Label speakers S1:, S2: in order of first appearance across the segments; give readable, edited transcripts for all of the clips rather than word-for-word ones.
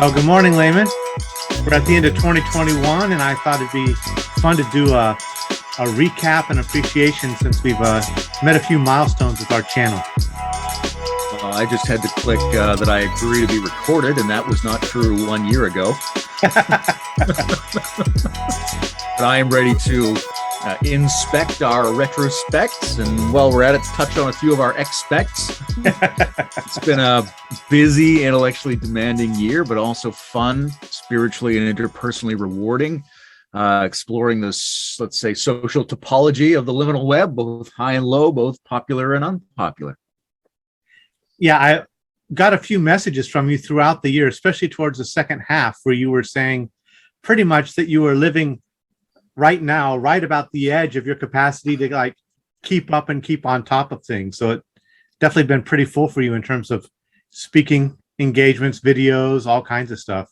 S1: Oh, good morning, Layman. We're at the end of 2021, and I thought it'd be fun to do a recap and appreciation since we've met a few milestones with our channel.
S2: I just had to click that I agree to be recorded, and that was not true 1 year ago. But I am ready to inspect our retrospects, and while we're at it, touch on a few of our expects. It's been a busy, intellectually demanding year, but also fun, spiritually and interpersonally rewarding. Exploring this, let's say, social topology of the liminal web, both high and low, both popular and unpopular.
S1: Yeah, I got a few messages from you throughout the year, especially towards the second half, where you were saying pretty much that you were living right now, right about the edge of your capacity to like keep up and keep on top of things. So it definitely been pretty full for you in terms of speaking engagements, videos, all kinds of stuff.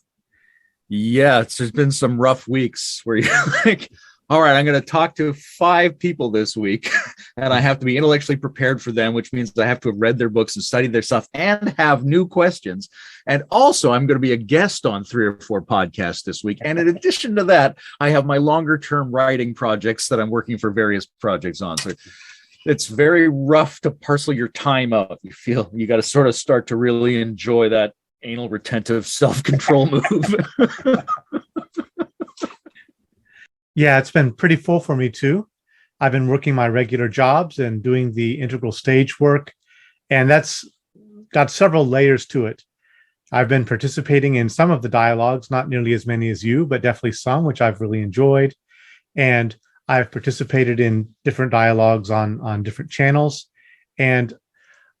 S2: Yeah, there's been some rough weeks where you're like, all right, I'm going to talk to 5 people this week, and I have to be intellectually prepared for them, which means I have to have read their books and studied their stuff and have new questions. And also, I'm going to be a guest on 3 or 4 podcasts this week. And in addition to that, I have my longer-term writing projects that I'm working for various projects on. So it's very rough to parcel your time out. You feel you got to sort of start to really enjoy that anal retentive self-control move.
S1: Yeah, it's been pretty full for me too. I've been working my regular jobs and doing the integral stage work, and that's got several layers to it. I've been participating in some of the dialogues, not nearly as many as you, but definitely some, which I've really enjoyed. And I've participated in different dialogues on different channels. And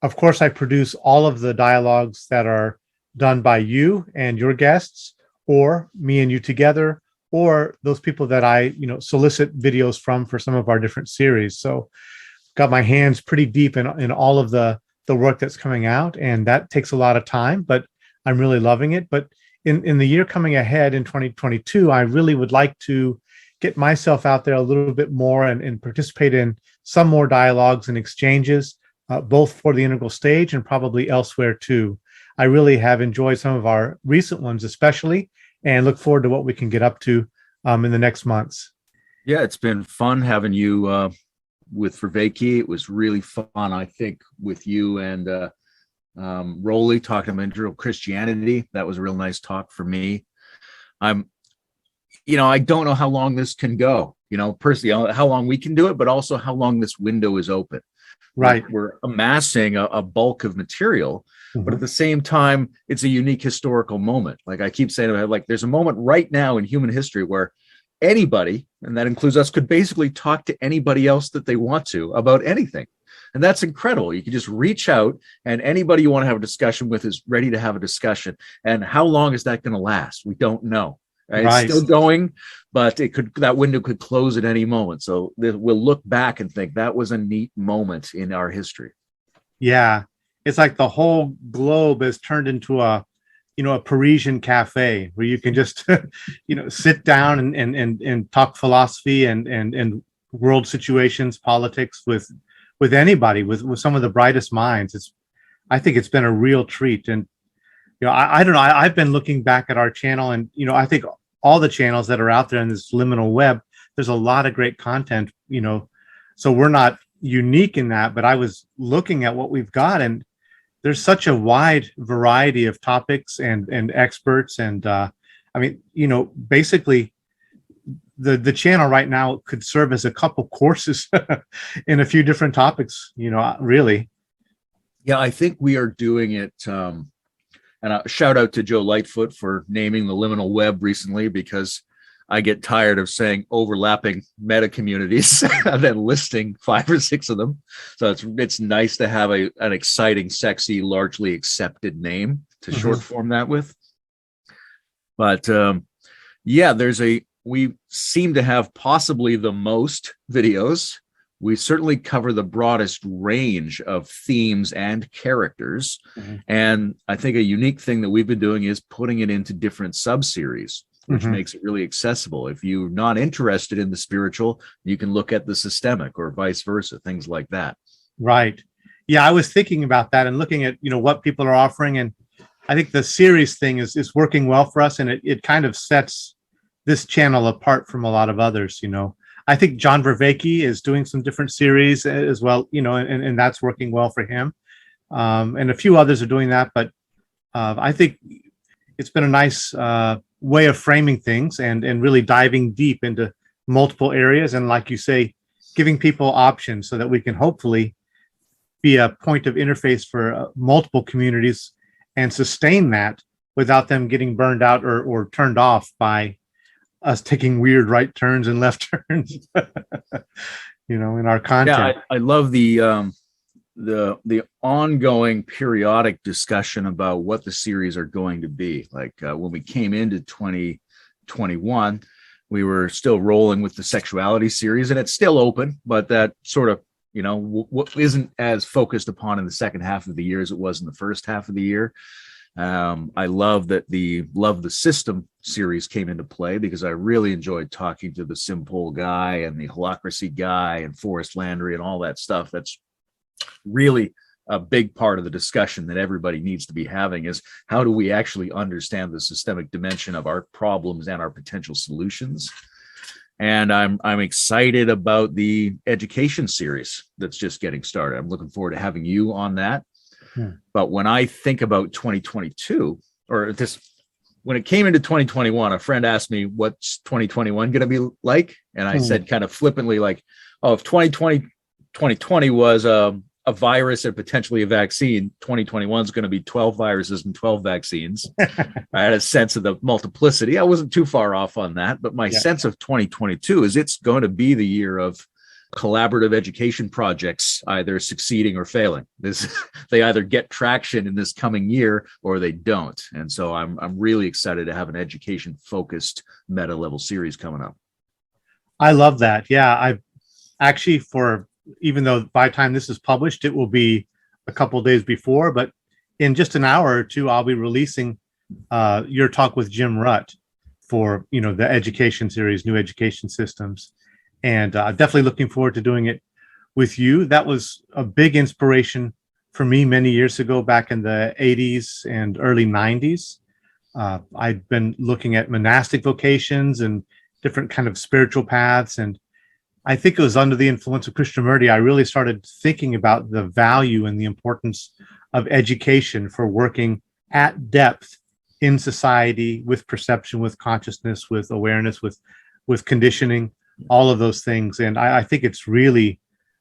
S1: of course, I produce all of the dialogues that are done by you and your guests, or me and you together, or those people that I, solicit videos from for some of our different series. So got my hands pretty deep in all of the work that's coming out, and that takes a lot of time, but I'm really loving it. But in the year coming ahead in 2022, I really would like to get myself out there a little bit more and participate in some more dialogues and exchanges, both for the integral stage and probably elsewhere too. I really have enjoyed some of our recent ones, especially, and look forward to what we can get up to in the next months.
S2: Yeah, it's been fun having you with Vervaeke. It was really fun, I think, with you and Rolly talking about integral Christianity. That was a real nice talk for me. I don't know how long this can go, personally, how long we can do it, but also how long this window is open.
S1: Right.
S2: We're amassing a bulk of material, but at the same time, it's a unique historical moment. Like I keep saying, like there's a moment right now in human history where anybody, and that includes us, could basically talk to anybody else that they want to about anything. And that's incredible. You can just reach out, and anybody you want to have a discussion with is ready to have a discussion. And how long is that going to last? We don't know. Right? It's still going, but that window could close at any moment. So we'll look back and think that was a neat moment in our history.
S1: Yeah, it's like the whole globe has turned into a Parisian cafe where you can just sit down and talk philosophy and world situations, politics with anybody, with some of the brightest minds. I think it's been a real treat. And I don't know, I've been looking back at our channel, and I think all the channels that are out there in this liminal web, there's a lot of great content, so we're not unique in that, but I was looking at what we've got, and there's such a wide variety of topics and experts. And basically the channel right now could serve as a couple courses in a few different topics, really.
S2: Yeah, I think we are doing it. And a shout out to Joe Lightfoot for naming the liminal web recently, because I get tired of saying overlapping meta communities and then listing 5 or 6 of them. So it's nice to have an exciting, sexy, largely accepted name to short form that with. But we seem to have possibly the most videos. We certainly cover the broadest range of themes and characters. And I think a unique thing that we've been doing is putting it into different sub-series, which makes it really accessible. If you're not interested in the spiritual, you can look at the systemic or vice versa, things like that.
S1: Right. Yeah, I was thinking about that and looking at, what people are offering. And I think the series thing is working well for us, and it kind of sets this channel apart from a lot of others. I think John Vervaeke is doing some different series as well, and that's working well for him. And a few others are doing that, but I think it's been a nice way of framing things and really diving deep into multiple areas. And like you say, giving people options so that we can hopefully be a point of interface for multiple communities and sustain that without them getting burned out or turned off by us taking weird right turns and left turns, in our content.
S2: Yeah, I love the ongoing periodic discussion about what the series are going to be. Like when we came into 2021, we were still rolling with the sexuality series, and it's still open, but that sort of, what isn't as focused upon in the second half of the year as it was in the first half of the year. I love that the Love the System series came into play, because I really enjoyed talking to the Simpole guy and the Holacracy guy and Forrest Landry and all that stuff. That's really a big part of the discussion that everybody needs to be having, is how do we actually understand the systemic dimension of our problems and our potential solutions. And I'm excited about the education series that's just getting started. I'm looking forward to having you on that. But when I think about 2022, when it came into 2021, a friend asked me, what's 2021 going to be like? And I said kind of flippantly, like, oh, if 2020 was a virus and potentially a vaccine, 2021 is going to be 12 viruses and 12 vaccines. I had a sense of the multiplicity. I wasn't too far off on that, but my sense of 2022 is it's going to be the year of collaborative education projects either succeeding or failing. They either get traction in this coming year or they don't. And so I'm really excited to have an education focused meta level series coming up.
S1: I love that. Yeah, I've actually, even though by the time this is published, it will be a couple of days before, but in just an hour or two, I'll be releasing your talk with Jim Rutt for, the education series, New Education Systems. And definitely looking forward to doing it with you. That was a big inspiration for me many years ago, back in the 80s and early 90s. I'd been looking at monastic vocations and different kind of spiritual paths. And I think it was under the influence of Krishnamurti, I really started thinking about the value and the importance of education for working at depth in society, with perception, with consciousness, with awareness, with conditioning, all of those things. And I think it's really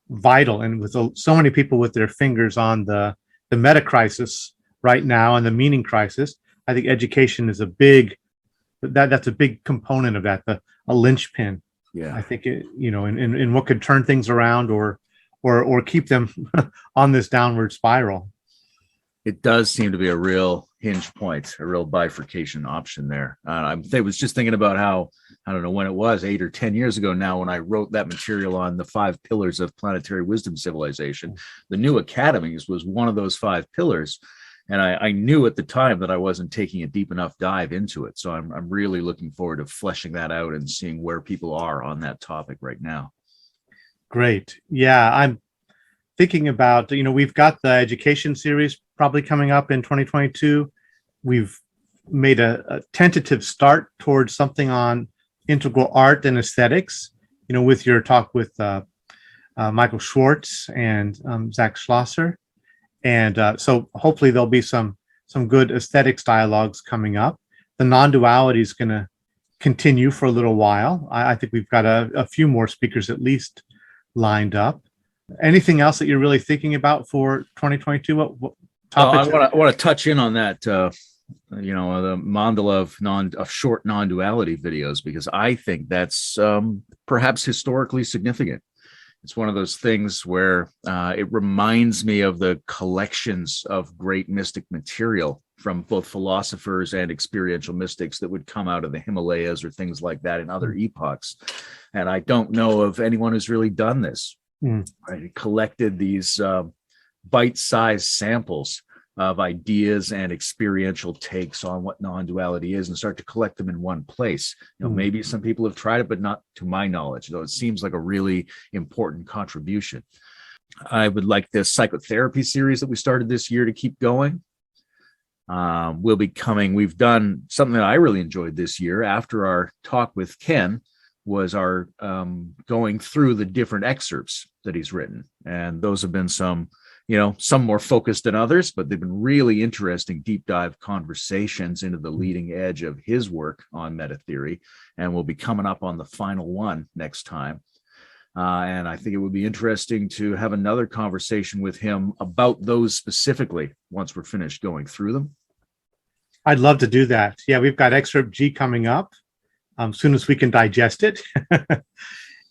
S1: vital. And with so many people with their fingers on the meta crisis right now and the meaning crisis, I think education is that's a big component of that, a linchpin.
S2: Yeah,
S1: I think in what could turn things around or keep them on this downward spiral.
S2: It does seem to be a real hinge point, a real bifurcation option there. I was just thinking about how, I don't know when it was, 8 or 10 years ago now, when I wrote that material on the 5 pillars of planetary wisdom civilization. The New Academies was one of those 5 pillars. And I knew at the time that I wasn't taking a deep enough dive into it. So I'm really looking forward to fleshing that out and seeing where people are on that topic right now.
S1: Great. Yeah, I'm thinking about, we've got the education series probably coming up in 2022. We've made a tentative start towards something on integral art and aesthetics, with your talk with Michael Schwartz and Zach Schlosser. And so hopefully there'll be some good aesthetics dialogues coming up. The non-duality is going to continue for a little while. I think we've got a few more speakers at least lined up. Anything else that you're really thinking about for 2022? What topics?
S2: I want to touch in on that, the mandala of short non-duality videos, because I think that's perhaps historically significant. It's one of those things where it reminds me of the collections of great mystic material from both philosophers and experiential mystics that would come out of the Himalayas or things like that in other epochs. And I don't know of anyone who's really done this. Right? It collected these bite-sized samples of ideas and experiential takes on what non-duality is and start to collect them in one place. Maybe some people have tried it, but not to my knowledge, though it seems like a really important contribution. I would like this psychotherapy series that we started this year to keep going. will be coming. We've done something that I really enjoyed this year after our talk with Ken was our going through the different excerpts that he's written. And those have been some more focused than others, but they've been really interesting deep dive conversations into the leading edge of his work on meta theory. And we'll be coming up on the final one next time. And I think it would be interesting to have another conversation with him about those specifically once we're finished going through them.
S1: I'd love to do that. Yeah, we've got excerpt G coming up as soon as we can digest it.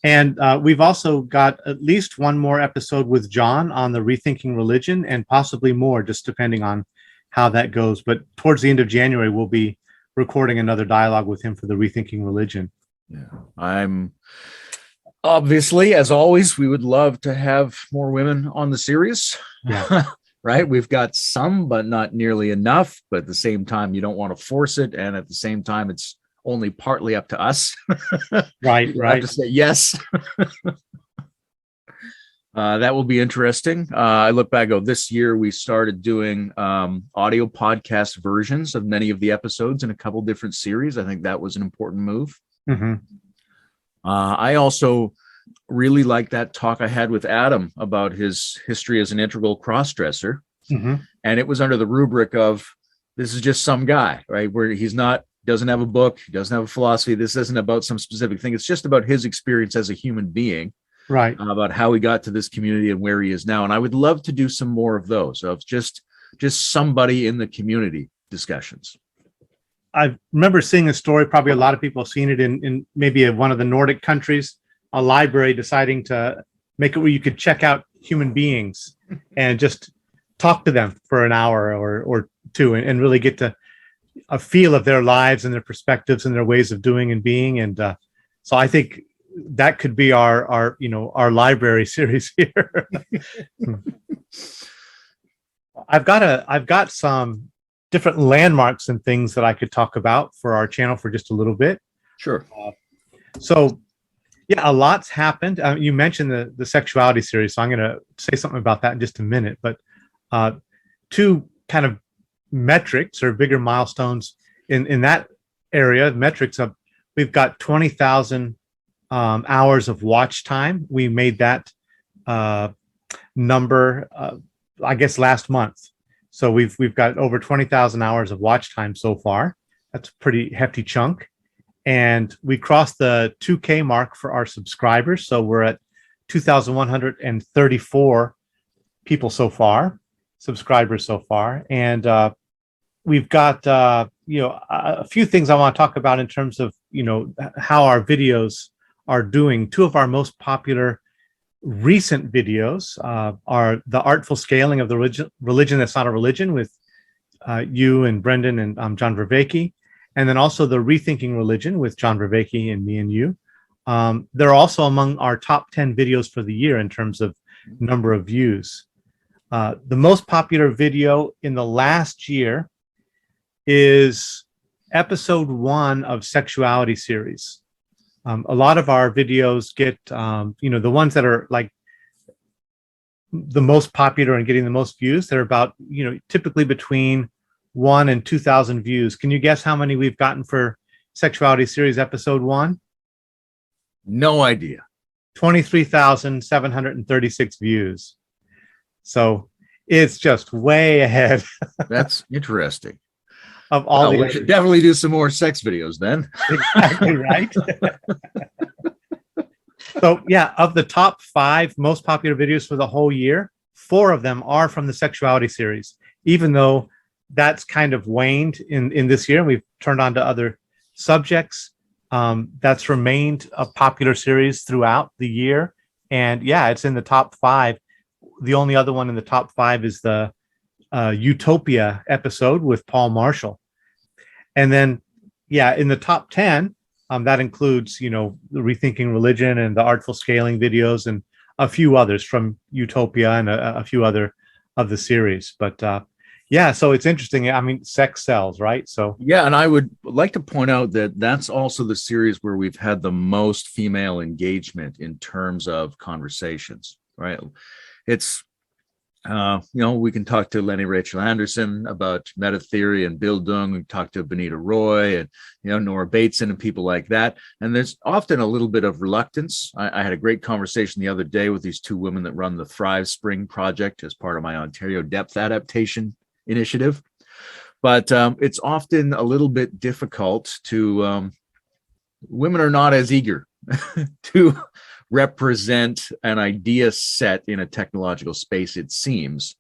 S1: And we've also got at least one more episode with John on the Rethinking Religion, and possibly more, just depending on how that goes. But towards the end of January, we'll be recording another dialogue with him for the Rethinking Religion.
S2: Yeah, I'm obviously, as always, we would love to have more women on the series.
S1: Yeah.
S2: Right? We've got some, but not nearly enough. But at the same time, you don't want to force it. And at the same time, it's only partly up to us.
S1: Right.
S2: To say yes. That will be interesting. I look back, this year we started doing audio podcast versions of many of the episodes in a couple different series. I think that was an important move.
S1: Mm-hmm.
S2: I also really like that talk I had with Adam about his history as an integral crossdresser.
S1: Mm-hmm.
S2: And it was under the rubric of, this is just some guy, right? Where doesn't have a book, he doesn't have a philosophy. This isn't about some specific thing. It's just about his experience as a human being,
S1: right?
S2: About how he got to this community and where he is now. And I would love to do some more of those, of just somebody in the community discussions.
S1: I remember seeing a story, probably a lot of people have seen it in maybe one of the Nordic countries, a library deciding to make it where you could check out human beings and just talk to them for an hour or two and really get to a feel of their lives and their perspectives and their ways of doing and being. And so I think that could be our library series here. I've got some different landmarks and things that I could talk about for our channel for just a little bit.
S2: Sure.
S1: So yeah, a lot's happened. You mentioned the sexuality series, so I'm going to say something about that in just a minute. But two kind of metrics or bigger milestones in that area, metrics of, we've got 20,000 hours of watch time. We made that number, I guess, last month. So we've got over 20,000 hours of watch time so far. That's a pretty hefty chunk. And we crossed the 2K mark for our subscribers. So we're at 2,134 people so far, subscribers so far. And we've got, a few things I want to talk about in terms of, how our videos are doing. Two of our most popular recent videos are the artful scaling of the religion that's not a religion with you and Brendan and John Vervaeke. And then also the Rethinking Religion with John Vervaeke and me and you. They're also among our top 10 videos for the year in terms of number of views. The most popular video in the last year is episode 1 of Sexuality series. A lot of our videos get, the ones that are like the most popular and getting the most views, they're about, typically between 1 and 2,000 views. Can you guess how many we've gotten for Sexuality series episode 1?
S2: No idea.
S1: 23,736 views. So it's just way ahead.
S2: That's interesting.
S1: Of all
S2: we should definitely do some more sex videos then.
S1: Exactly right. So yeah, of the top 5 most popular videos for the whole year, 4 of them are from the Sexuality series, even though that's kind of waned in this year, and we've turned on to other subjects. That's remained a popular series throughout the year. And yeah, it's in the top 5. The only other one in the top 5 is the Utopia episode with Paul Marshall. And then, yeah, in the top 10, that includes, the Rethinking Religion and the Artful Scaling videos and a few others from Utopia and a few other of the series. But yeah, so it's interesting. I mean, sex sells, right? So
S2: yeah, and I would like to point out that that's also the series where we've had the most female engagement in terms of conversations, right? It's We can talk to Lenny Rachel Anderson about meta theory and Bildung. We talk to Benita Roy and Nora Bateson and people like that. And there's often a little bit of reluctance. I had a great conversation the other day with these two women that run the Thrive Spring project as part of my Ontario Depth Adaptation Initiative. But it's often a little bit difficult to. Women are not as eager to represent an idea set in a technological space, it seems.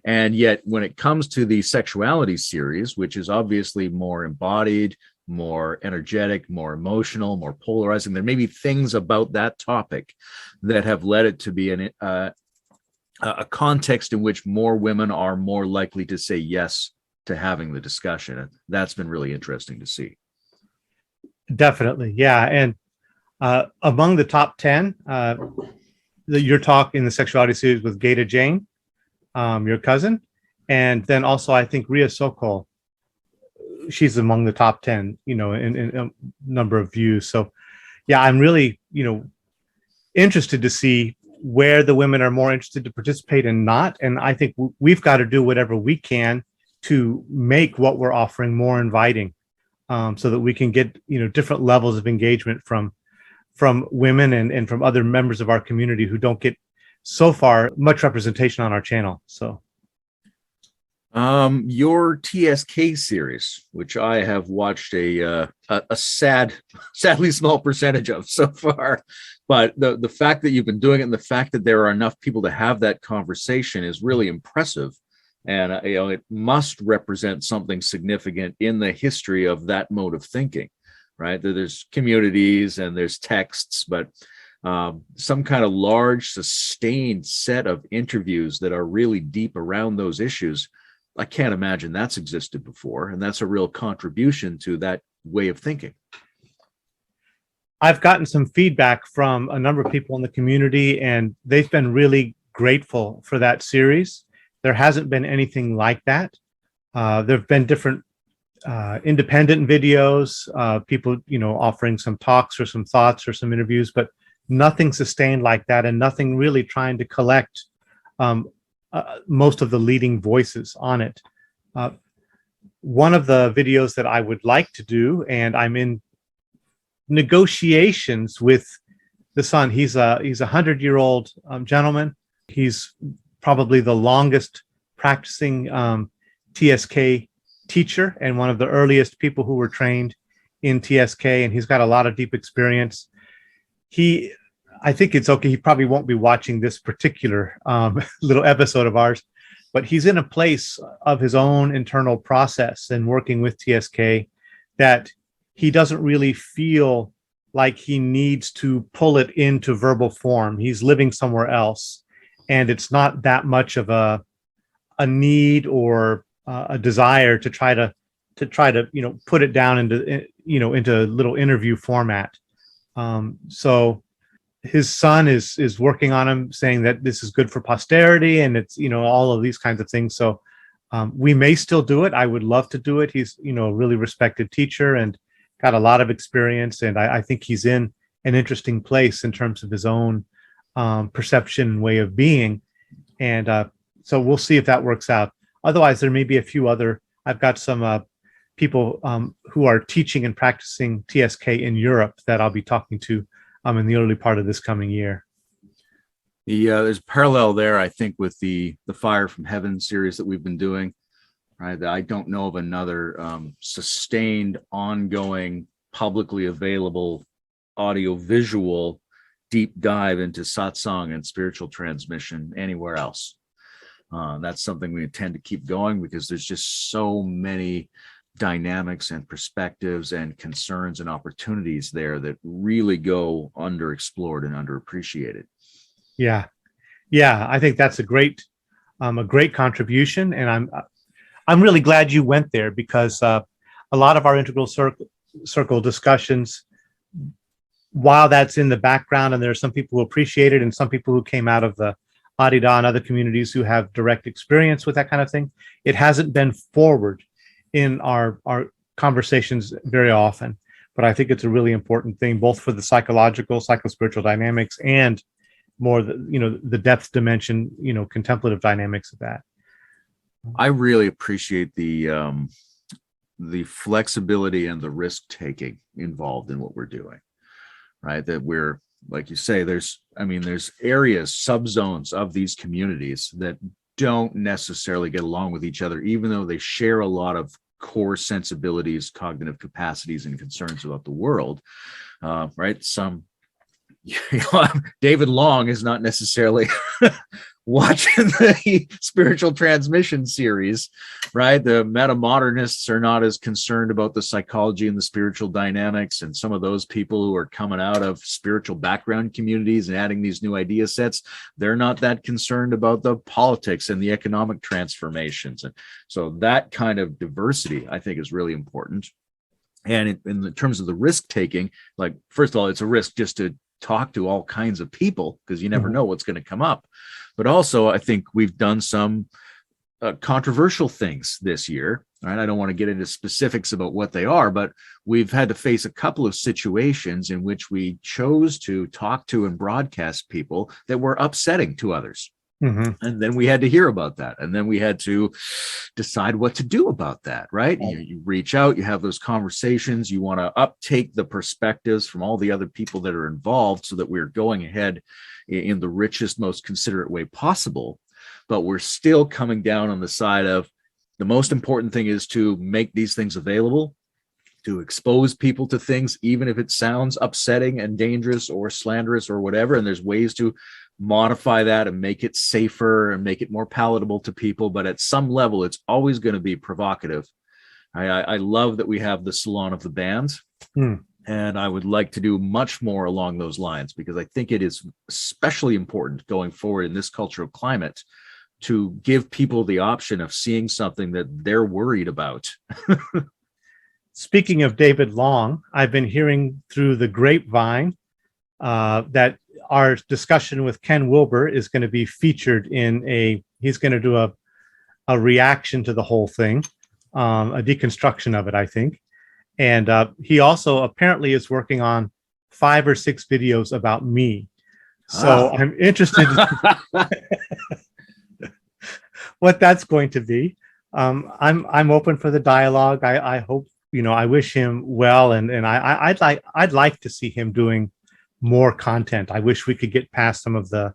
S2: And yet, when it comes to the sexuality series, which is obviously more embodied, more energetic, more emotional, more polarizing, there may be things about that topic that have led it to be a context in which more women are more likely to say yes to having the discussion. And that's been really interesting to see.
S1: Definitely. Yeah. And among the top 10, your talk in the sexuality series with Gata Jane, your cousin, and then also I think Ria Sokol, she's among the top 10, in a number of views. So yeah, I'm really, interested to see where the women are more interested to participate and not. And I think we've got to do whatever we can to make what we're offering more inviting, so that we can get, different levels of engagement from women and from other members of our community who don't get so far much representation on our channel. So
S2: your TSK series, which I have watched a sadly small percentage of so far, but the fact that you've been doing it and the fact that there are enough people to have that conversation is really impressive. And it must represent something significant in the history of that mode of thinking, right? There's communities and there's texts, but some kind of large, sustained set of interviews that are really deep around those issues. I can't imagine that's existed before, and that's a real contribution to that way of thinking.
S1: I've gotten some feedback from a number of people in the community, and they've been really grateful for that series. There hasn't been anything like that. There have been different independent videos, people, offering some talks or some thoughts or some interviews, but nothing sustained like that, and nothing really trying to collect most of the leading voices on it. One of the videos that I would like to do, and I'm in negotiations with the son. He's a 100-year-old gentleman. He's probably the longest practicing TSK teacher and one of the earliest people who were trained in TSK, and he's got a lot of deep experience. I think it's okay. He probably won't be watching this particular little episode of ours, but he's in a place of his own internal process and working with TSK that he doesn't really feel like he needs to pull it into verbal form. He's living somewhere else, and it's not that much of a need or a desire to try to put it down into little interview format. So his son is working on him, saying that this is good for posterity, and it's all of these kinds of things. So we may still do it. I would love to do it. He's a really respected teacher and got a lot of experience, and I think he's in an interesting place in terms of his own perception and way of being. And so we'll see if that works out. Otherwise, there may be a few other. I've got some people who are teaching and practicing TSK in Europe that I'll be talking to in the early part of this coming year.
S2: There's a parallel there, I think, with the Fire from Heaven series that we've been doing. Right, I don't know of another sustained, ongoing, publicly available audio-visual deep dive into satsang and spiritual transmission anywhere else. That's something we intend to keep going because there's just so many dynamics and perspectives and concerns and opportunities there that really go underexplored and underappreciated.
S1: Yeah, I think that's a great contribution, and I'm really glad you went there because a lot of our integral circle discussions, while that's in the background, and there are some people who appreciate it and some people who came out of the Adida and other communities who have direct experience with that kind of thing, it hasn't been forward in our conversations very often. But I think it's a really important thing, both for the psychological, psychospiritual dynamics and more the depth dimension, contemplative dynamics of that.
S2: I really appreciate the flexibility and the risk taking involved in what we're doing, right? That we're, like you say, there's areas, subzones of these communities that don't necessarily get along with each other, even though they share a lot of core sensibilities, cognitive capacities, and concerns about the world, right? David Long is not necessarily watching the spiritual transmission series, right? The meta-modernists are not as concerned about the psychology and the spiritual dynamics, and some of those people who are coming out of spiritual background communities and adding these new idea sets, they're not that concerned about the politics and the economic transformations. And so that kind of diversity, I think, is really important. And in terms of the risk taking, like, first of all, it's a risk just to talk to all kinds of people, because you never know what's going to come up. But also, I think we've done some controversial things this year. Right? I don't want to get into specifics about what they are, but we've had to face a couple of situations in which we chose to talk to and broadcast people that were upsetting to others. And then we had to hear about that. And then we had to decide what to do about that, right? You reach out, you have those conversations, you want to uptake the perspectives from all the other people that are involved so that we're going ahead in the richest, most considerate way possible. But we're still coming down on the side of the most important thing is to make these things available, to expose people to things, even if it sounds upsetting and dangerous or slanderous or whatever. And there's ways to modify that and make it safer and make it more palatable to people. But at some level, it's always going to be provocative. I love that we have the Salon of the Bands. And I would like to do much more along those lines, because I think it is especially important going forward in this cultural climate to give people the option of seeing something that they're worried about.
S1: Speaking of David Long, I've been hearing through the grapevine that our discussion with Ken Wilber is going to be featured he's going to do a reaction to the whole thing, a deconstruction of it, I think. And he also apparently is working on 5 or 6 videos about me. So I'm interested what that's going to be. I'm open for the dialogue. I hope, I wish him well, and I'd like to see him doing more content. I wish we could get past some of the,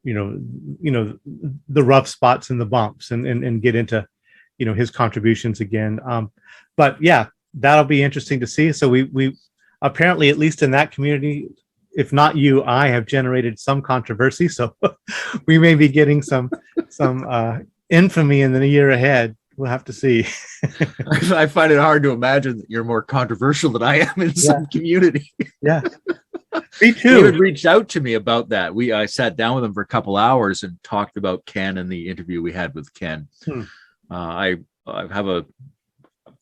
S1: the rough spots and the bumps, and get into, his contributions again. But yeah, that'll be interesting to see. So we apparently, at least in that community, if not you, I have generated some controversy. So we may be getting some infamy in the year ahead. We'll have to see.
S2: I find it hard to imagine that you're more controversial than I am in some community.
S1: Yeah. Me too.
S2: David reached out to me about that. I sat down with him for a couple hours and talked about Ken and the interview we had with Ken. I have a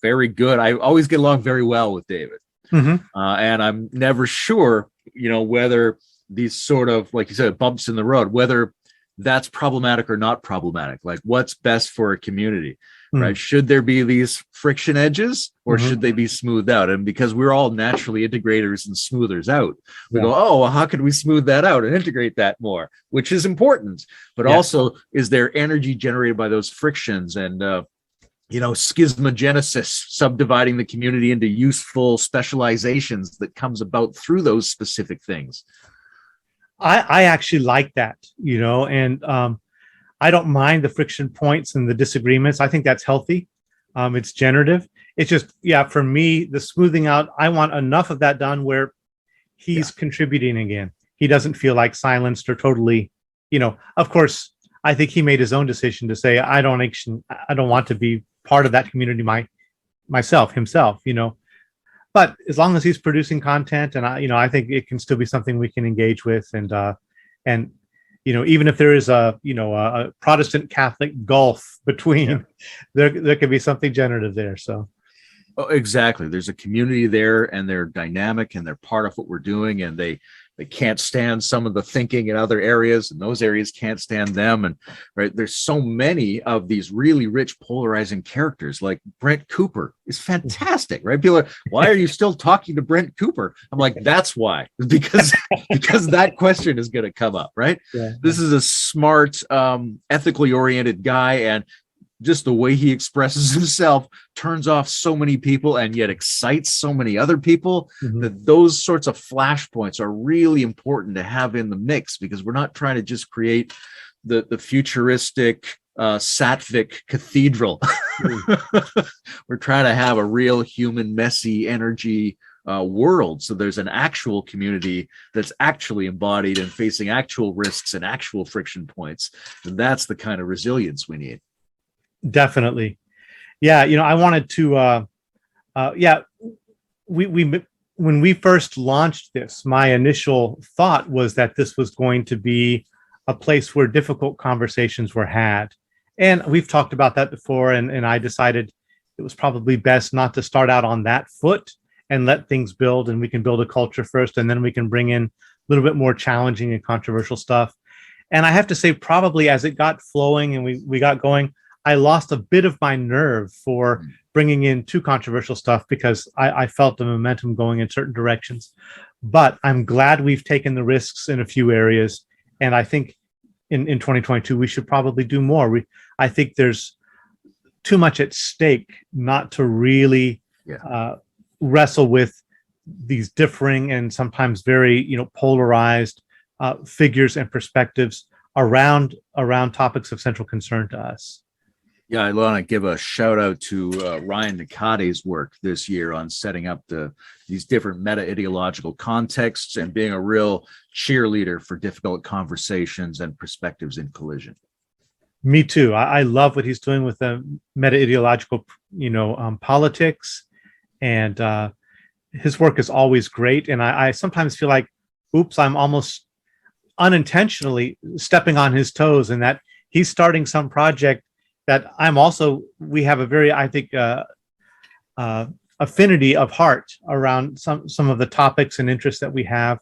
S2: very good, I always get along very well with David. And I'm never sure, whether these sort of, like you said, bumps in the road, whether that's problematic or not problematic. Like, what's best for a community, right? Should there be these friction edges, or should they be smoothed out? And because we're all naturally integrators and smoothers out, we go, oh, well, how could we smooth that out and integrate that more, which is important. But also, is there energy generated by those frictions and, schismogenesis, subdividing the community into useful specializations that comes about through those specific things?
S1: I actually like that, and I don't mind the friction points and the disagreements. I think that's healthy. It's generative. It's just, for me, the smoothing out, I want enough of that done where he's contributing again. He doesn't feel like silenced or totally, of course, I think he made his own decision to say, I don't want to be part of that community himself, but as long as he's producing content, and I think it can still be something we can engage with, and even if there is a Protestant Catholic gulf between, there could be something generative there. So.
S2: Oh, exactly. There's a community there, and they're dynamic, and they're part of what we're doing, and they they can't stand some of the thinking in other areas, and those areas can't stand them. And right, there's so many of these really rich, polarizing characters. Like Brent Cooper is fantastic, right? People are, why are you still talking to Brent Cooper? I'm like, that's why, because that question is going to come up, right?
S1: Yeah.
S2: This is a smart, ethically oriented guy, and just the way he expresses himself turns off so many people and yet excites so many other people, that those sorts of flashpoints are really important to have in the mix, because we're not trying to just create the futuristic Sattvic cathedral. We're trying to have a real human, messy energy world. So there's an actual community that's actually embodied and facing actual risks and actual friction points. And that's the kind of resilience we need.
S1: Definitely. Yeah. I wanted to, we when we first launched this, my initial thought was that this was going to be a place where difficult conversations were had. And we've talked about that before. And I decided it was probably best not to start out on that foot and let things build. And we can build a culture first, and then we can bring in a little bit more challenging and controversial stuff. And I have to say, probably as it got flowing and we got going, I lost a bit of my nerve for bringing in too controversial stuff, because I felt the momentum going in certain directions. But I'm glad we've taken the risks in a few areas. And I think in 2022, we should probably do more. I think there's too much at stake not to really wrestle with these differing and sometimes very, polarized figures and perspectives around topics of central concern to us.
S2: Yeah, I want to give a shout out to Ryan Nakate's work this year on setting up these different meta-ideological contexts and being a real cheerleader for difficult conversations and perspectives in collision.
S1: Me too. I love what he's doing with the meta-ideological, politics, and his work is always great. And I sometimes feel like, oops, I'm almost unintentionally stepping on his toes, and that he's starting some project that we have a very, I think, affinity of heart around some of the topics and interests that we have.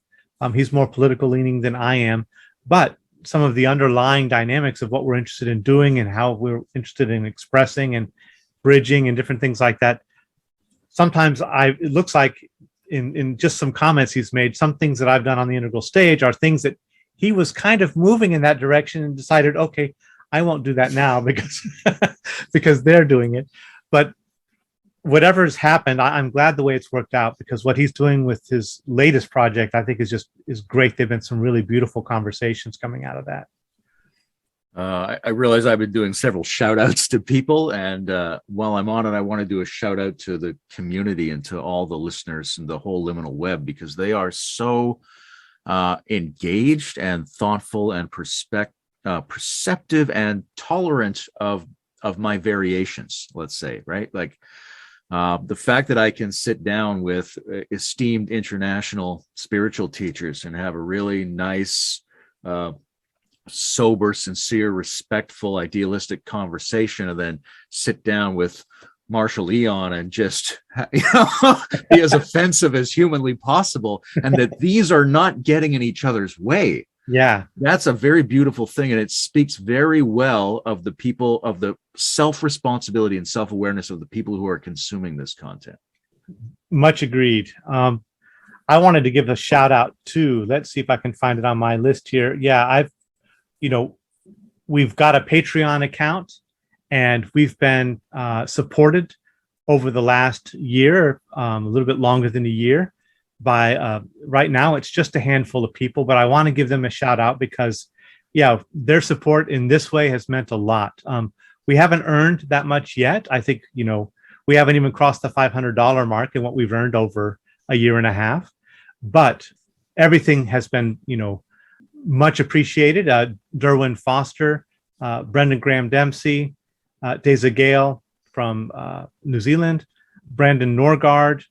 S1: He's more political leaning than I am, but some of the underlying dynamics of what we're interested in doing and how we're interested in expressing and bridging and different things like that. Sometimes it looks like in just some comments he's made, some things that I've done on the integral stage are things that he was kind of moving in that direction and decided, okay, I won't do that now because they're doing it. But whatever's happened, I'm glad the way it's worked out, because what he's doing with his latest project, I think is great. There've been some really beautiful conversations coming out of that.
S2: I realize I've been doing several shout outs to people, and while I'm on it, I want to do a shout out to the community and to all the listeners and the whole liminal web, because they are so engaged and thoughtful and perceptive and tolerant of my variations, let's say, right? Like the fact that I can sit down with esteemed international spiritual teachers and have a really nice, sober, sincere, respectful, idealistic conversation, and then sit down with Marshall Eon and just be as offensive as humanly possible, and that these are not getting in each other's way.
S1: Yeah,
S2: that's a very beautiful thing, and it speaks very well of the people, of the self-responsibility and self-awareness of the people who are consuming this content. Much
S1: agreed. I wanted to give a shout out to, let's see if I can find it on my list here. Yeah, we've got a Patreon account, and we've been supported over the last year, a little bit longer than a year, by right now it's just a handful of people, but I want to give them a shout out because their support in this way has meant a lot. We haven't earned that much yet. I think we haven't even crossed the $500 mark in what we've earned over a year and a half, but everything has been much appreciated. Derwin Foster, Brendan Graham Dempsey, Deza Gale from New Zealand, Brandon Norgard,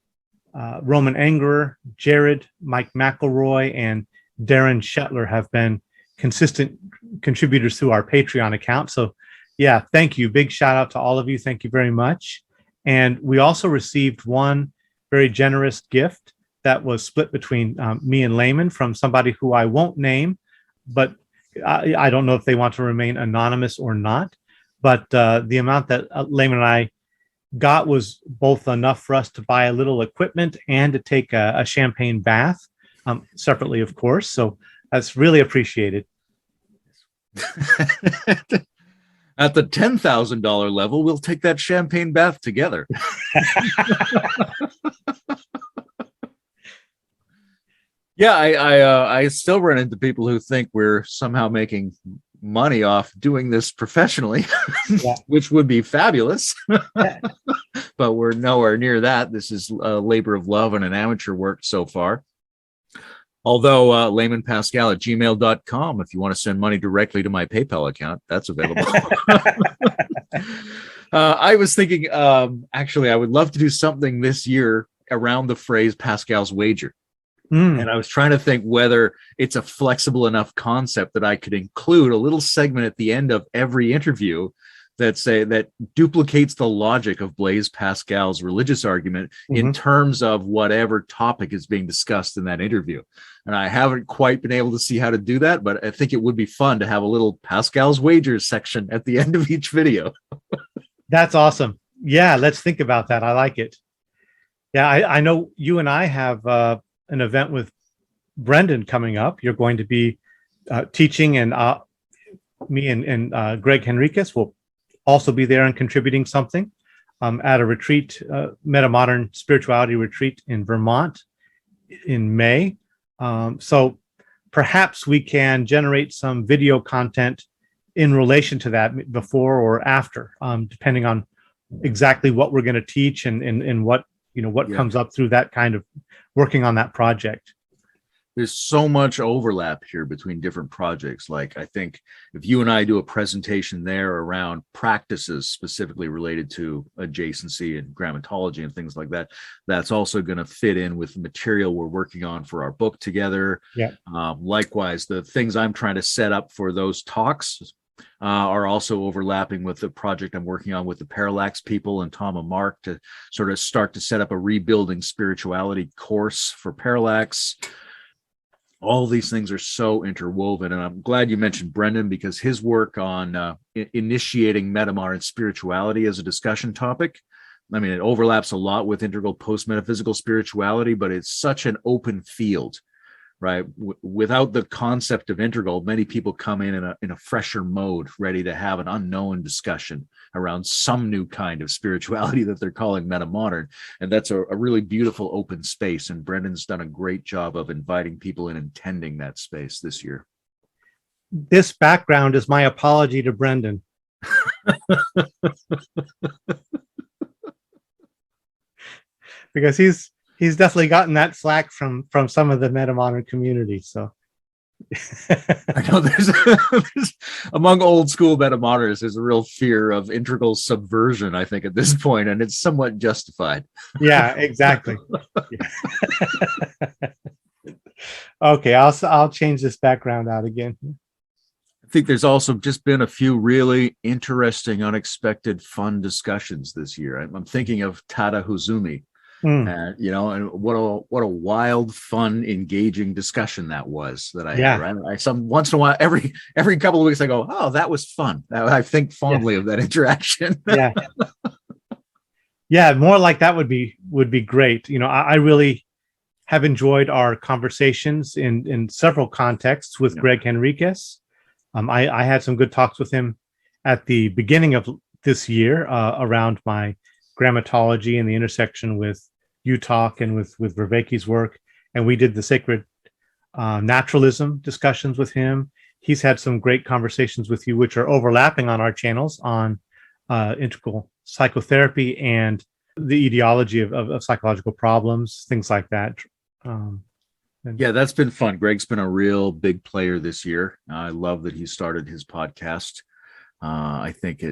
S1: Roman Angerer, Jared, Mike McElroy, and Darren Shetler have been consistent contributors to our Patreon account. So thank you. Big shout out to all of you. Thank you very much. And we also received one very generous gift that was split between me and Layman from somebody who I won't name, but I don't know if they want to remain anonymous or not. But the amount that Layman and I got was both enough for us to buy a little equipment and to take a champagne bath, separately, of course. So that's really appreciated.
S2: At the $10,000 level, we'll take that champagne bath together. Yeah, I still run into people who think we're somehow making money off doing this professionally,
S1: Yeah.
S2: which would be fabulous. But we're nowhere near that. This is a labor of love and an amateur work so far. Although laymanpascal@gmail.com, if you want to send money directly to my PayPal account, that's available. I was thinking, actually, I would love to do something this year around the phrase Pascal's wager. And I was trying to think whether it's a flexible enough concept that I could include a little segment at the end of every interview that duplicates the logic of Blaise Pascal's religious argument in terms of whatever topic is being discussed in that interview. And I haven't quite been able to see how to do that, but I think it would be fun to have a little Pascal's wagers section at the end of each video.
S1: That's awesome. Yeah, let's think about that. I like it. Yeah, I know you and I have an event with Brendan coming up. You're going to be teaching, and me and Greg Henriquez will also be there and contributing something at a retreat, Metamodern Spirituality Retreat in Vermont in May. So perhaps we can generate some video content in relation to that before or after, depending on exactly what we're going to teach and what comes up through that kind of working on that project.
S2: There's so much overlap here between different projects. Like, I think if you and I do a presentation there around practices specifically related to adjacency and grammatology and things like that, that's also going to fit in with the material we're working on for our book together.
S1: Yeah.
S2: Likewise, the things I'm trying to set up for those talks are also overlapping with the project I'm working on with the Parallax people and Tom and Mark to sort of start to set up a rebuilding spirituality course for Parallax. All these things are so interwoven, and I'm glad you mentioned Brendan, because his work on initiating metamodern spirituality as a discussion topic, I mean, it overlaps a lot with integral post-metaphysical spirituality, but it's such an open field, right? Without the concept of integral, many people come in a fresher mode, ready to have an unknown discussion around some new kind of spirituality that they're calling metamodern. And that's a really beautiful open space. And Brendan's done a great job of inviting people in and tending that space this year.
S1: This background is my apology to Brendan. Because he's definitely gotten that flack from some of the metamodern community. So
S2: I know there's among old school metamoderners, there's a real fear of integral subversion, I think, at this point, and it's somewhat justified.
S1: Yeah, exactly. Okay, I'll change this background out again.
S2: I think there's also just been a few really interesting, unexpected, fun discussions this year. I'm thinking of Tada Huzumi. And what a wild, fun, engaging discussion that was that I had. Right? Once in a while, every couple of weeks, I go, "Oh, that was fun." I think fondly of that interaction.
S1: Yeah, more like that would be great. I really have enjoyed our conversations in several contexts with Greg Henriquez. I had some good talks with him at the beginning of this year around my grammatology and the intersection with UTalk and with Vervaeke's work. And we did the sacred naturalism discussions with him. He's had some great conversations with you, which are overlapping on our channels on integral psychotherapy and the etiology of psychological problems, things like that.
S2: Yeah, that's been fun. Greg's been a real big player this year. I love that he started his podcast. I think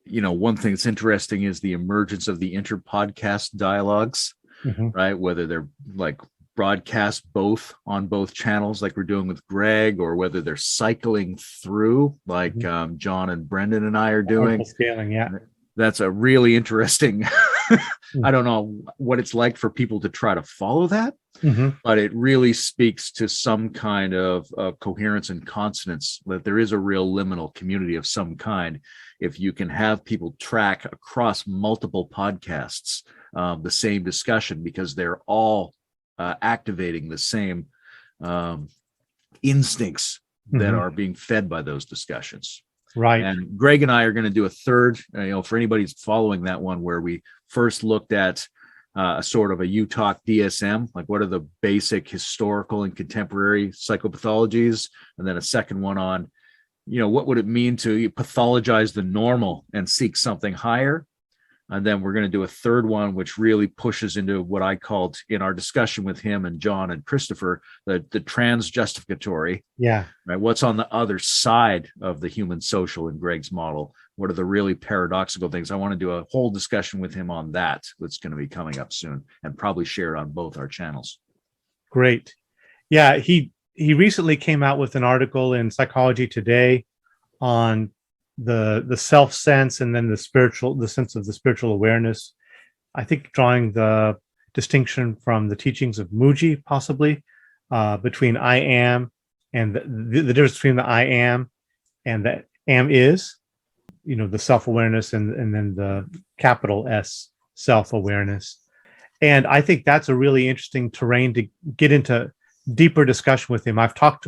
S2: one thing that's interesting is the emergence of the inter-podcast dialogues, right? Whether they're like broadcast both on both channels like we're doing with Greg, or whether they're cycling through like John and Brendan and I are doing.
S1: Scaling, yeah.
S2: That's a really interesting.
S1: Mm.
S2: I don't know what it's like for people to try to follow that,
S1: Mhm.
S2: but it really speaks to some kind of coherence and consonance, that there is a real liminal community of some kind. If you can have people track across multiple podcasts the same discussion, because they're all activating the same instincts that
S1: Mhm.
S2: are being fed by those discussions.
S1: Right.
S2: And Greg and I are going to do a third, for anybody who's following that one, where we first looked at a sort of a UTalk DSM, like what are the basic historical and contemporary psychopathologies, and then a second one on, what would it mean to pathologize the normal and seek something higher. And then we're going to do a third one, which really pushes into what I called in our discussion with him and John and Christopher, the trans justificatory,
S1: Yeah.
S2: right? What's on the other side of the human social in Greg's model? What are the really paradoxical things? I want to do a whole discussion with him on that. That's going to be coming up soon, and probably share it on both our channels.
S1: Great. Yeah, he recently came out with an article in Psychology Today on the self sense, and then the sense of the spiritual awareness. I think drawing the distinction from the teachings of Muji, possibly, between I am and the difference between the I am and the am is, the self awareness, and then the capital S self awareness. And I think that's a really interesting terrain to get into deeper discussion with him. I've talked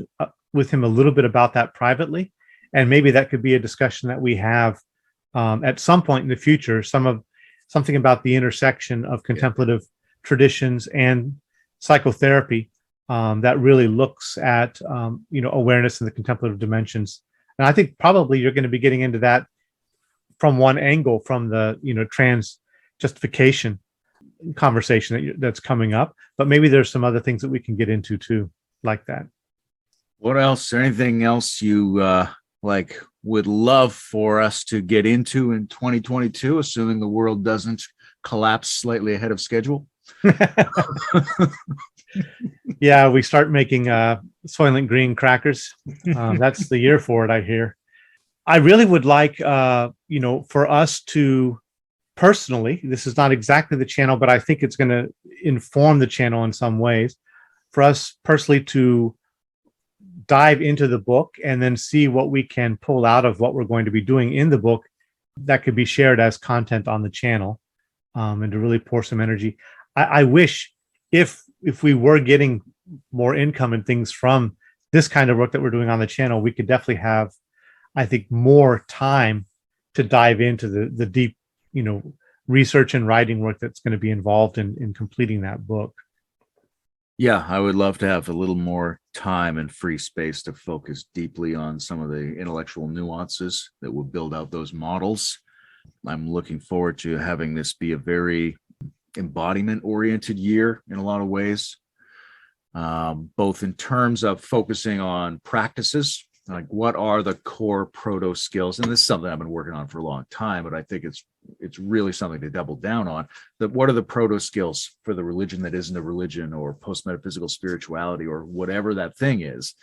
S1: with him a little bit about that privately, and maybe that could be a discussion that we have at some point in the future. Something about the intersection of contemplative traditions and psychotherapy that really looks at awareness in the contemplative dimensions. And I think probably you're going to be getting into that from one angle, from the trans justification conversation that's coming up, but maybe there's some other things that we can get into too, like that.
S2: What else? Anything else you would love for us to get into in 2022, assuming the world doesn't collapse slightly ahead of schedule?
S1: Yeah, we start making Soylent Green crackers. That's the year for it, I hear. I really would like for us to personally, this is not exactly the channel, but I think it's going to inform the channel in some ways, for us personally to dive into the book and then see what we can pull out of what we're going to be doing in the book that could be shared as content on the channel, and to really pour some energy. I wish if we were getting more income and things from this kind of work that we're doing on the channel, we could definitely have, I think, more time to dive into the deep, research and writing work that's going to be involved in completing that book.
S2: Yeah, I would love to have a little more time and free space to focus deeply on some of the intellectual nuances that will build out those models. I'm looking forward to having this be a very embodiment-oriented year in a lot of ways, both in terms of focusing on practices, like what are the core proto skills. And this is something I've been working on for a long time, but I think it's really something to double down on. That what are the proto skills for the religion that isn't a religion, or post-metaphysical spirituality, or whatever that thing is,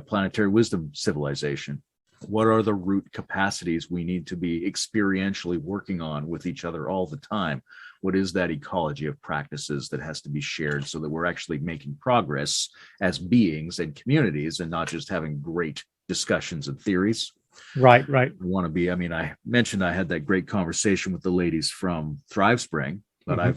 S2: planetary wisdom civilization? What are the root capacities we need to be experientially working on with each other all the time? What is that ecology of practices that has to be shared so that we're actually making progress as beings and communities, and not just having great discussions and theories?
S1: Right.
S2: I want to be, I mentioned I had that great conversation with the ladies from Thrive Spring, but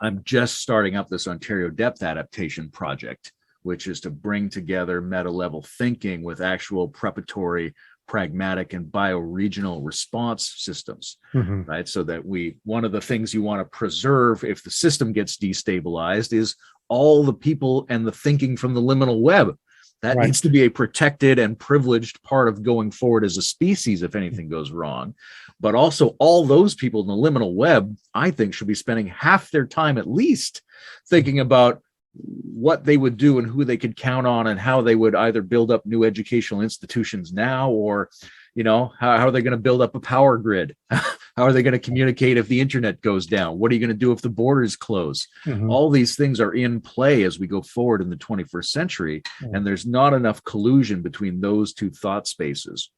S2: I'm just starting up this Ontario depth adaptation project, which is to bring together meta level thinking with actual preparatory, pragmatic, and bioregional response systems, right? So that one of the things you want to preserve if the system gets destabilized is all the people and the thinking from the liminal web. That needs to be a protected and privileged part of going forward as a species if anything goes wrong. But also all those people in the liminal web, I think, should be spending half their time at least thinking about what they would do and who they could count on, and how they would either build up new educational institutions now, or how are they going to build up a power grid? How are they going to communicate if the internet goes down? What are you going to do if the borders close? All these things are in play as we go forward in the 21st century, and there's not enough collusion between those two thought spaces.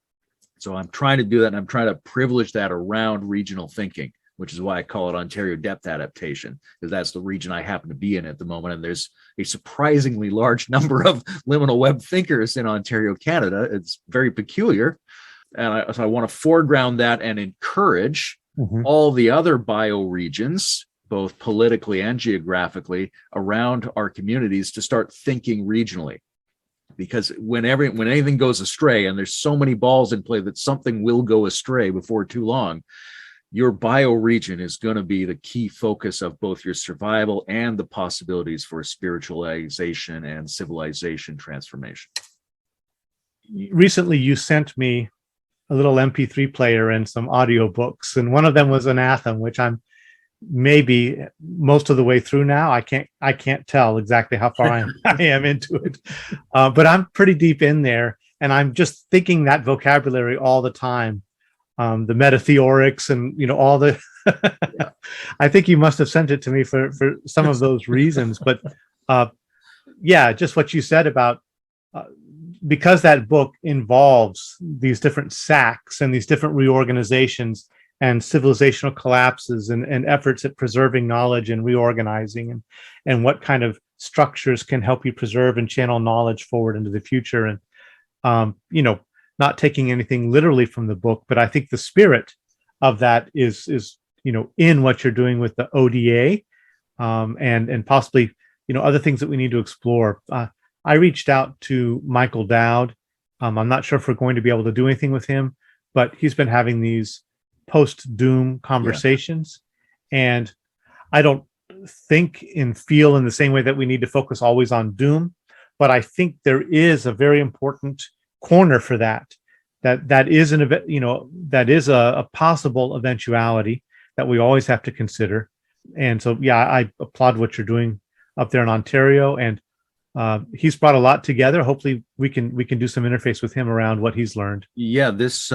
S2: So I'm trying to do that, and I'm trying to privilege that around regional thinking, which is why I call it Ontario depth adaptation, because that's the region I happen to be in at the moment. And there's a surprisingly large number of liminal web thinkers in Ontario, Canada. It's very peculiar. And so I want to foreground that and encourage all the other bioregions, both politically and geographically, around our communities to start thinking regionally. Because when anything goes astray, and there's so many balls in play that something will go astray before too long, your bioregion is going to be the key focus of both your survival and the possibilities for spiritualization and civilization transformation.
S1: Recently, you sent me a little MP3 player and some audio books, and one of them was Anathema, which I'm maybe most of the way through now. I can't tell exactly how far I am into it, but I'm pretty deep in there, and I'm just thinking that vocabulary all the time. The metatheorics and all the I think you must have sent it to me for some of those reasons, but yeah, just what you said about because that book involves these different sacks and these different reorganizations and civilizational collapses and efforts at preserving knowledge and reorganizing and what kind of structures can help you preserve and channel knowledge forward into the future. And not taking anything literally from the book, but I think the spirit of that is in what you're doing with the ODA, and possibly other things that we need to explore. I reached out to Michael Dowd. I'm not sure if we're going to be able to do anything with him, but he's been having these post-doom conversations, and I don't think and feel in the same way that we need to focus always on doom, but I think there is a very important corner for that is an event, that is a possible eventuality that we always have to consider. And so I applaud what you're doing up there in Ontario, and he's brought a lot together. Hopefully we can do some interface with him around what he's learned.
S2: Yeah, this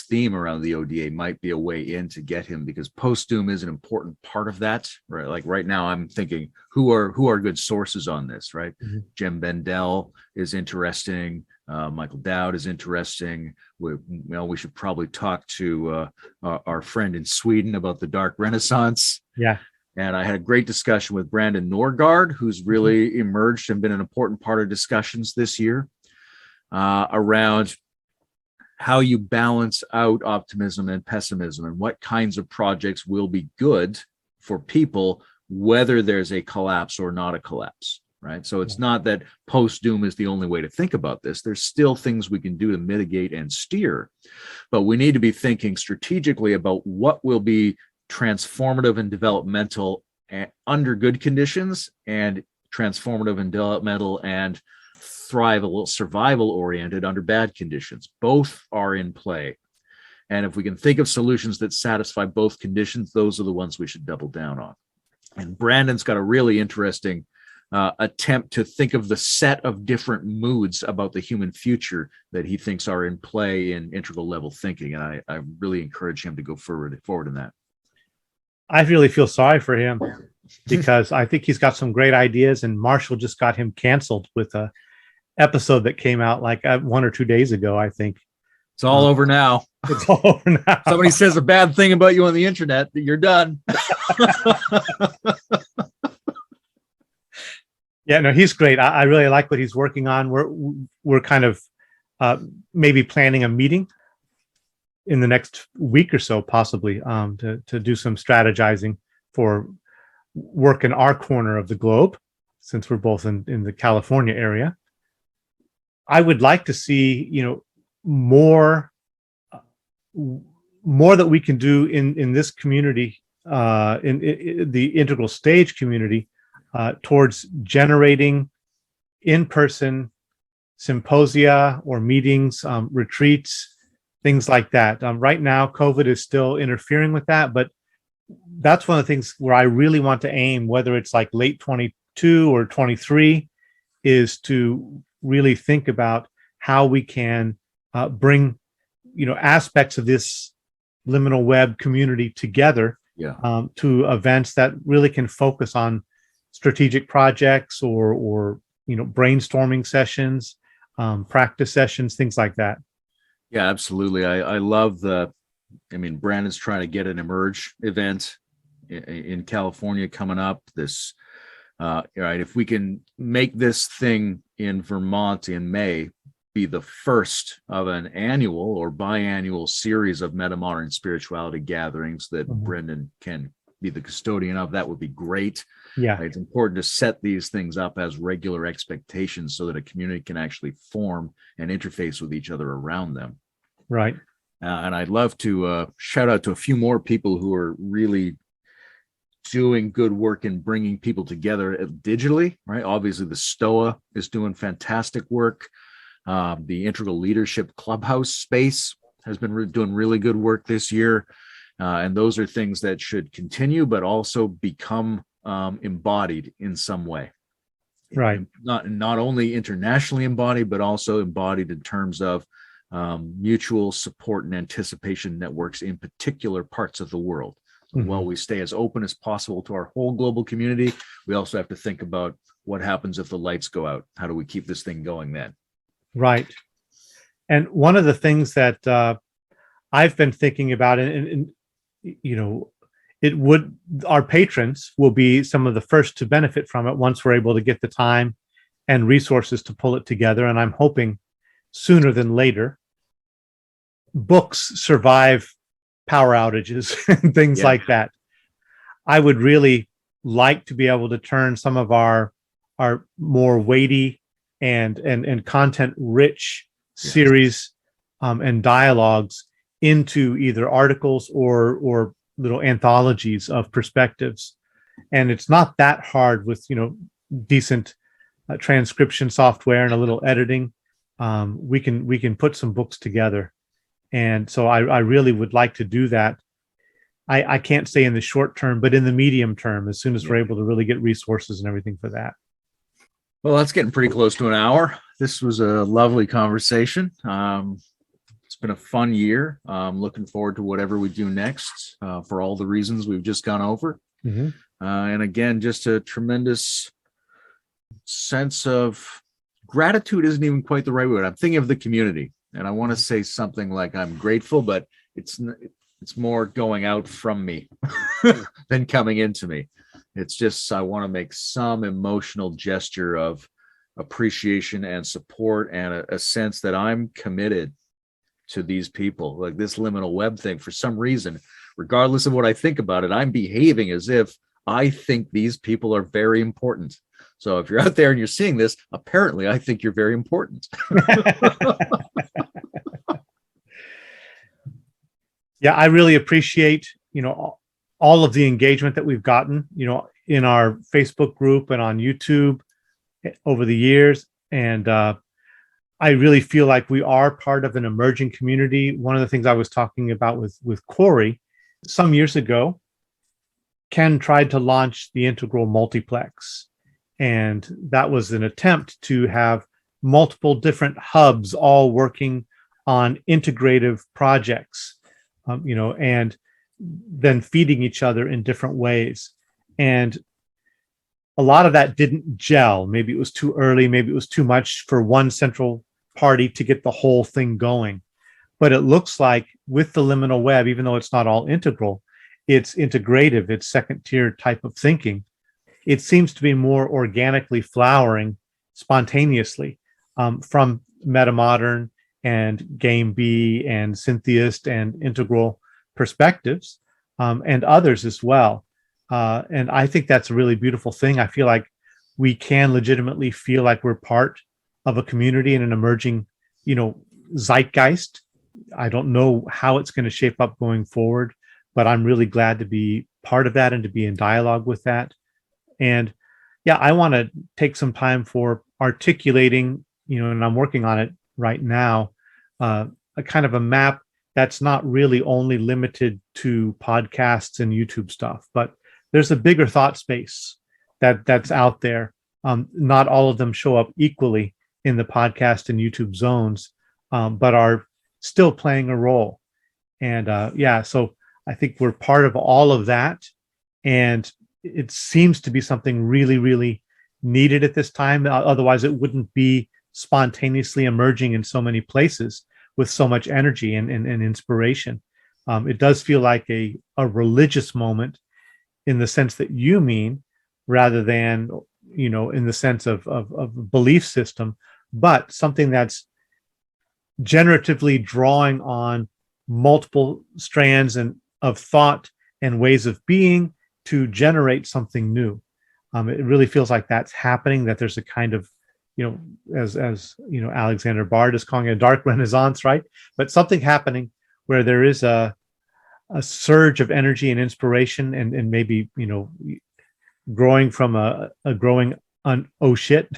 S2: theme around the ODA might be a way in to get him, because post-doom is an important part of that, right? Like right now I'm thinking who are good sources on this, right? Jem Bendell is interesting. Michael Dowd is interesting. We should probably talk to our friend in Sweden about the Dark Renaissance.
S1: Yeah.
S2: And I had a great discussion with Brandon Norgard, who's really emerged and been an important part of discussions this year around how you balance out optimism and pessimism and what kinds of projects will be good for people, whether there's a collapse or not a collapse, right? So it's not that post-doom is the only way to think about this. There's still things we can do to mitigate and steer, but we need to be thinking strategically about what will be transformative and developmental under good conditions, and transformative and developmental and survival oriented under bad conditions. Both are in play. And if we can think of solutions that satisfy both conditions, those are the ones we should double down on. And Brandon's got a really interesting attempt to think of the set of different moods about the human future that he thinks are in play in integral level thinking. And I really encourage him to go forward in that.
S1: I really feel sorry for him because I think he's got some great ideas, and Marshall just got him canceled with a episode that came out like 1 or 2 days ago, I think.
S2: It's all over now.
S1: It's all over now.
S2: Somebody says a bad thing about you on the internet, you're done.
S1: Yeah, no, he's great. I really like what he's working on. We're kind of maybe planning a meeting in the next week or so, possibly, to do some strategizing for work in our corner of the globe, since we're both in the California area. I would like to see, more that we can do in this community, in the integral stage community, towards generating in-person symposia or meetings, retreats, things like that. Right now, COVID is still interfering with that, but that's one of the things where I really want to aim, whether it's like late 22 or 23, is to really think about how we can bring, aspects of this liminal web community together to events that really can focus on strategic projects or brainstorming sessions, practice sessions, things like that.
S2: Yeah, absolutely. I love Brandon's trying to get an Emerge event in California coming up. Right, if we can make this thing in Vermont in May be the first of an annual or biannual series of metamodern spirituality gatherings that Brendan can be the custodian of, that would be great.
S1: Yeah.
S2: It's important to set these things up as regular expectations so that a community can actually form and interface with each other around them.
S1: Right.
S2: And I'd love to shout out to a few more people who are really doing good work in bringing people together digitally, right? Obviously, the STOA is doing fantastic work. The Integral Leadership Clubhouse space has been doing really good work this year. And those are things that should continue, but also become embodied in some way.
S1: Right.
S2: Not only internationally embodied, but also embodied in terms of mutual support and anticipation networks in particular parts of the world. While we stay as open as possible to our whole global community, we also have to think about what happens if the lights go out. How do we keep this thing going then?
S1: Right. And one of the things that I've been thinking about, and our patrons will be some of the first to benefit from it once we're able to get the time and resources to pull it together. And I'm hoping sooner than later. Books survive power outages and things like that. I would really like to be able to turn some of our more weighty and content rich series and dialogues into either articles or little anthologies of perspectives. And it's not that hard with decent transcription software and a little editing. We can put some books together. And so I really would like to do that. I can't say in the short term, but in the medium term, as soon as we're able to really get resources and everything for that.
S2: Well, that's getting pretty close to an hour. This was a lovely conversation. It's been a fun year. Looking forward to whatever we do next for all the reasons we've just gone over. And again, just a tremendous sense of gratitude isn't even quite the right word. I'm thinking of the community. And I want to say something like I'm grateful, but it's more going out from me than coming into me. It's just I want to make some emotional gesture of appreciation and support and a sense that I'm committed to these people. Like this liminal web thing, for some reason, regardless of what I think about it, I'm behaving as if I think these people are very important. So if you're out there and you're seeing this, apparently I think you're very important.
S1: Yeah, I really appreciate, all of the engagement that we've gotten, in our Facebook group and on YouTube over the years. And I really feel like we are part of an emerging community. One of the things I was talking about with Corey some years ago, Ken tried to launch the Integral Multiplex. And that was an attempt to have multiple different hubs all working on integrative projects, and then feeding each other in different ways. And a lot of that didn't gel. Maybe it was too early. Maybe it was too much for one central party to get the whole thing going. But it looks like with the liminal web, even though it's not all integral, it's integrative, it's second tier type of thinking. It seems to be more organically flowering spontaneously from metamodern and Game B and Syntheist and integral perspectives and others as well. And I think that's a really beautiful thing. I feel like we can legitimately feel like we're part of a community and an emerging, zeitgeist. I don't know how it's going to shape up going forward, but I'm really glad to be part of that and to be in dialogue with that. And yeah, I want to take some time for articulating, and I'm working on it right now, a kind of a map that's not really only limited to podcasts and YouTube stuff, but there's a bigger thought space that's out there. Not all of them show up equally in the podcast and YouTube zones, but are still playing a role. And so I think we're part of all of that. And it seems to be something really, really needed at this time. Otherwise, it wouldn't be spontaneously emerging in so many places. with so much energy and inspiration. It does feel like a religious moment in the sense that you mean, rather than, in the sense of belief system, but something that's generatively drawing on multiple strands and of thought and ways of being to generate something new. It really feels like that's happening, that there's a kind of, as Alexander Bard is calling it, a dark renaissance, right? But something happening where there is a surge of energy and inspiration, and maybe, growing from a growing oh shit,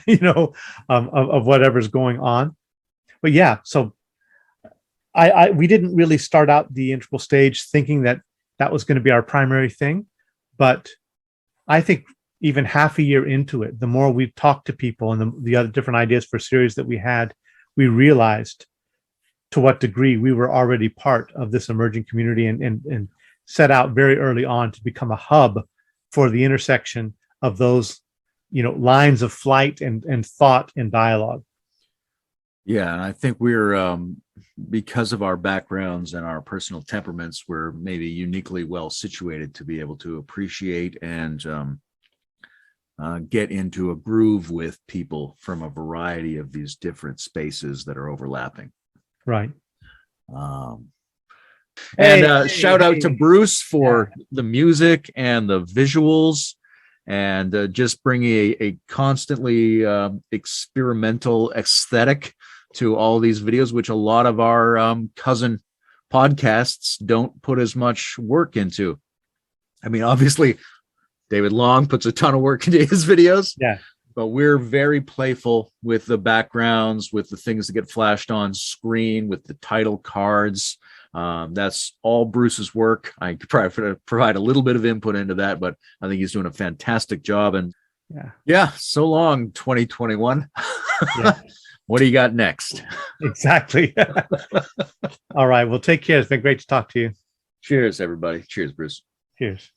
S1: of whatever's going on. But yeah, so we didn't really start out the integral stage thinking that that was going to be our primary thing, but I think even half a year into it, the more we've talked to people and the other different ideas for series that we had, we realized to what degree we were already part of this emerging community, and set out very early on to become a hub for the intersection of those, lines of flight and thought and dialogue.
S2: Yeah, and I think we're because of our backgrounds and our personal temperaments, we're maybe uniquely well situated to be able to appreciate and get into a groove with people from a variety of these different spaces that are overlapping.
S1: Right.
S2: Shout out to Bruce for the music and the visuals, and just bringing a constantly experimental aesthetic to all these videos, which a lot of our cousin podcasts don't put as much work into. I mean, obviously, David Long puts a ton of work into his videos.
S1: Yeah.
S2: But we're very playful with the backgrounds, with the things that get flashed on screen, with the title cards. That's all Bruce's work. I could probably provide a little bit of input into that, but I think he's doing a fantastic job. And yeah, so long, 2021. Yeah. What do you got next?
S1: Exactly. All right. Well, take care. It's been great to talk to you.
S2: Cheers, everybody. Cheers, Bruce.
S1: Cheers.